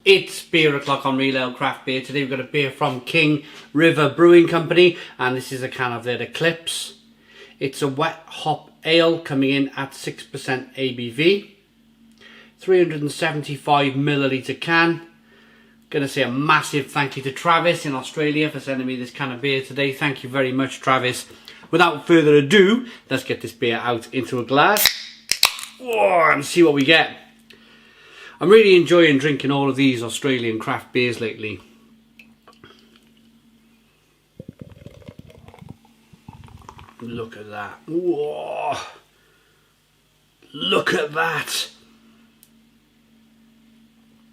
It's Beer O'Clock on Real Ale Craft Beer. Today we've got a beer from King River Brewing Company, and this is a can of their Eclipse. It's a wet hop ale coming in at 6% ABV. 375 milliliter can. Gonna say a massive thank you to Travis in Australia for sending me this can of beer today. Thank you very much, Travis. Without further ado, let's get this beer out into a glass. And see what we get. I'm really enjoying drinking all of these Australian craft beers lately. Look at that. Whoa. Look at that.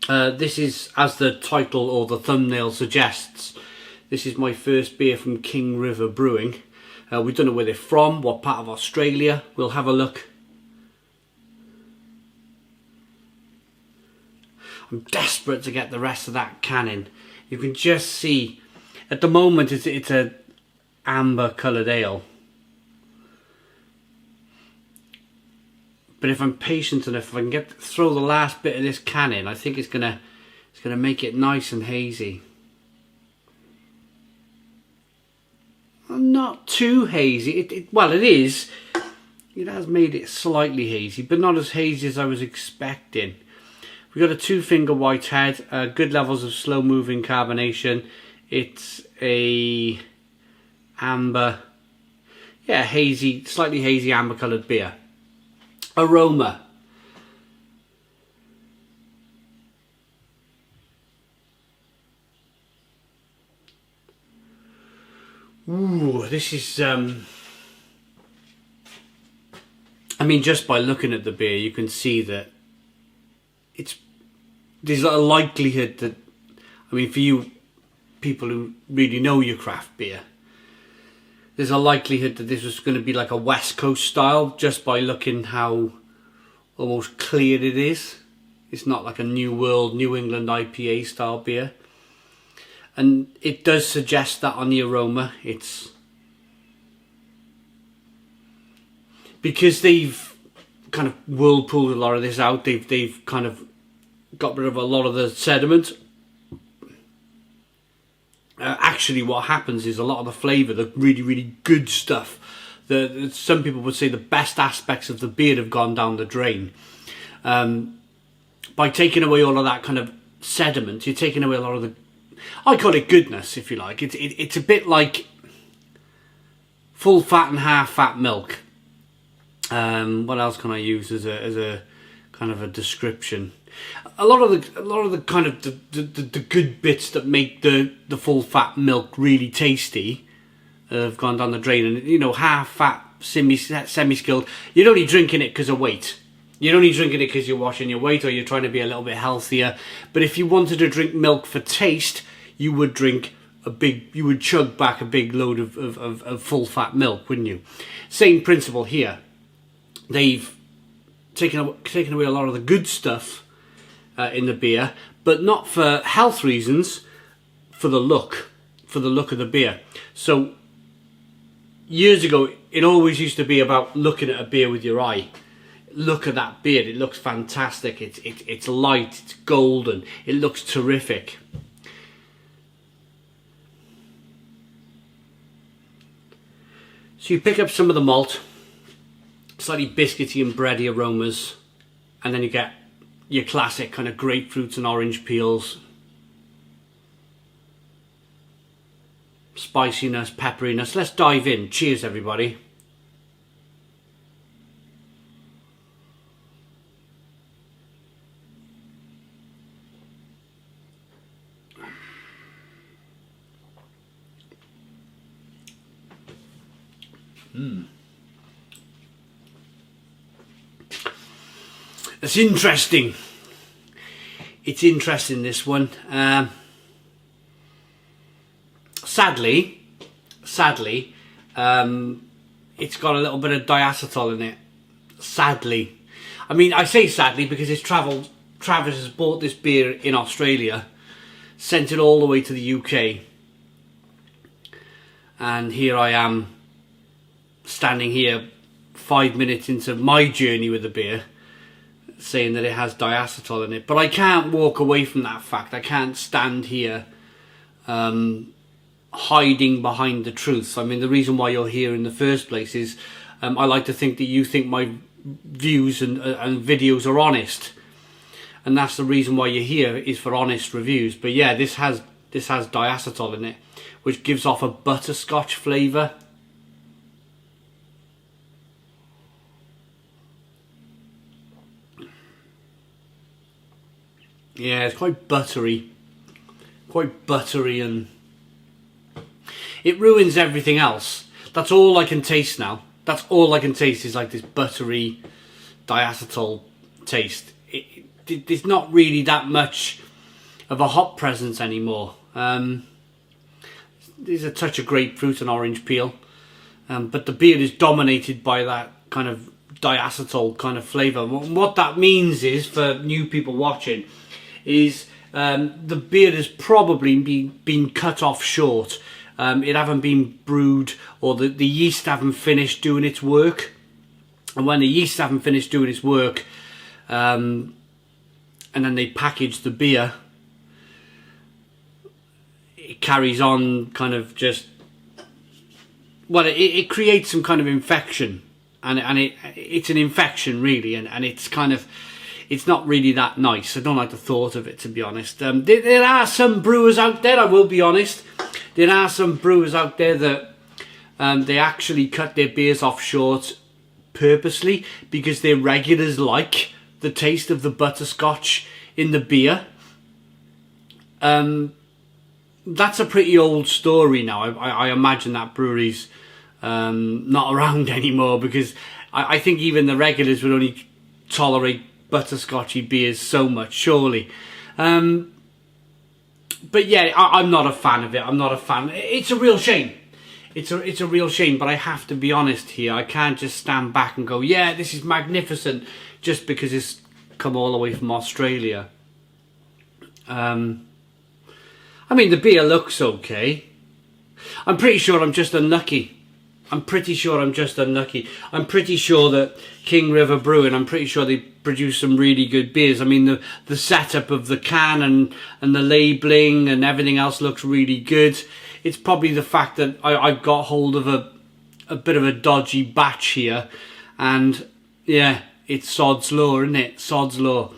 This is, as the title or the thumbnail suggests, this is my first beer from King River Brewing. We don't know where they're from, what part of Australia. We'll have a look. I'm desperate to get the rest of that can in. You can just see, at the moment it's a amber coloured ale. But if I'm patient enough, if I can throw the last bit of this can in, I think it's gonna make it nice and hazy. Not too hazy. Well, it is. It has made it slightly hazy, but not as hazy as I was expecting. We've got a 2-finger white head, good levels of slow moving carbonation. It's a amber, yeah, hazy, slightly hazy amber coloured beer. Aroma. Ooh, this is, I mean, just by looking at the beer, you can see that there's a likelihood that, I mean, for you people who really know your craft beer, there's a likelihood that this was going to be like a West Coast style, just by looking how almost clear it is. It's not like a New World, New England IPA style beer. And it does suggest that on the aroma. It's because they've kind of whirlpooled a lot of this out. They've kind of got rid of a lot of the sediment. Actually, what happens is a lot of the flavour, the really, really good stuff, some people would say the best aspects of the beer have gone down the drain. By taking away all of that kind of sediment, you're taking away a lot of the, I call it goodness, if you like. It's a bit like full fat and half fat milk. What else can I use as a kind of a description? A lot of the kind of the good bits that make the full fat milk really tasty have gone down the drain. And you know, half fat, semi-skilled, you're only drinking it because of weight. You're only drinking it because you're washing your weight or you're trying to be a little bit healthier. But if you wanted to drink milk for taste, you would chug back a big load of full fat milk, wouldn't you? Same principle here. They've taken away a lot of the good stuff in the beer, but not for health reasons, for the look of the beer. So years ago, it always used to be about looking at a beer with your eye. Look at that beer, it looks fantastic, it's light, it's golden, it looks terrific. So you pick up some of the malt, slightly biscuity and bready aromas, and then you get your classic kind of grapefruits and orange peels, spiciness, pepperiness. Let's dive in. Cheers, everybody. It's interesting. It's interesting, this one. Sadly, it's got a little bit of diacetyl in it. Sadly. I mean, I say sadly because Travis has bought this beer in Australia, sent it all the way to the UK, and here I am, standing here 5 minutes into my journey with the beer, saying that it has diacetyl in it, but I can't walk away from that fact. I can't stand here hiding behind the truth. I mean, the reason why you're here in the first place is I like to think that you think my views and videos are honest, and that's the reason why you're here, is for honest reviews. But yeah, this has diacetyl in it, which gives off a butterscotch flavour. Yeah, it's quite buttery, and it ruins everything else. That's all I can taste now. That's all I can taste is like this buttery diacetyl taste. There's not really that much of a hop presence anymore. There's a touch of grapefruit and orange peel, but the beer is dominated by that kind of diacetyl kind of flavour. What that means is, for new people watching, is the beer has probably been cut off short. It haven't been brewed, or the yeast haven't finished doing its work. And when the yeast haven't finished doing its work, and then they package the beer, it carries on kind of just, well, it creates some kind of infection, and it's an infection really, and it's kind of, it's not really that nice. I don't like the thought of it, to be honest. There are some brewers out there, I will be honest, there are some brewers out there that they actually cut their beers off short purposely because their regulars like the taste of the butterscotch in the beer. That's a pretty old story now. I imagine that brewery's not around anymore, because I think even the regulars would only tolerate butterscotchy beers so much, surely. But yeah, I'm not a fan of it. I'm not a fan. It's a real shame. It's a real shame, but I have to be honest here. I can't just stand back and go, yeah, this is magnificent, just because it's come all the way from Australia. I mean, the beer looks okay. I'm pretty sure I'm just unlucky. I'm pretty sure that King River Brewing, I'm pretty sure they produce some really good beers. I mean, the setup of the can and the labelling and everything else looks really good. It's probably the fact that I've got hold of a bit of a dodgy batch here, and yeah, it's sod's law, isn't it? Sod's law.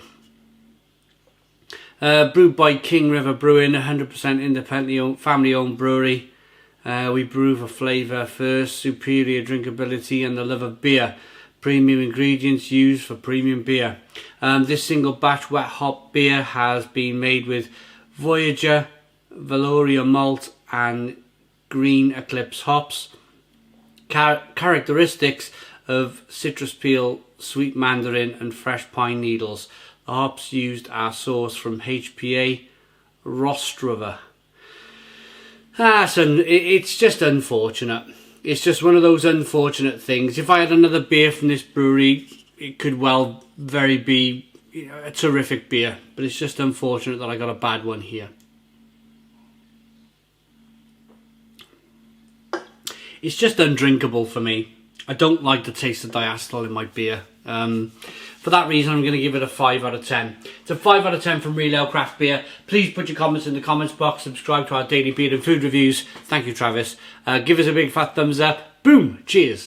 Brewed by King River Brewing, 100% independently owned, family-owned brewery. We brew for flavour first, superior drinkability and the love of beer. Premium ingredients used for premium beer. This single batch wet hop beer has been made with Voyager, Valoria malt and green Eclipse hops. Characteristics of citrus peel, sweet mandarin and fresh pine needles. The hops used are sourced from HPA Rostrova. So it's just unfortunate. It's just one of those unfortunate things. If I had another beer from this brewery, it could well very be, you know, a terrific beer. But it's just unfortunate that I got a bad one here. It's just undrinkable for me. I don't like the taste of diacetyl in my beer. For that reason, I'm going to give it a 5 out of 10. It's a 5 out of 10 from Real Ale Craft Beer. Please put your comments in the comments box. Subscribe to our daily beer and food reviews. Thank you, Travis. Give us a big fat thumbs up. Boom. Cheers.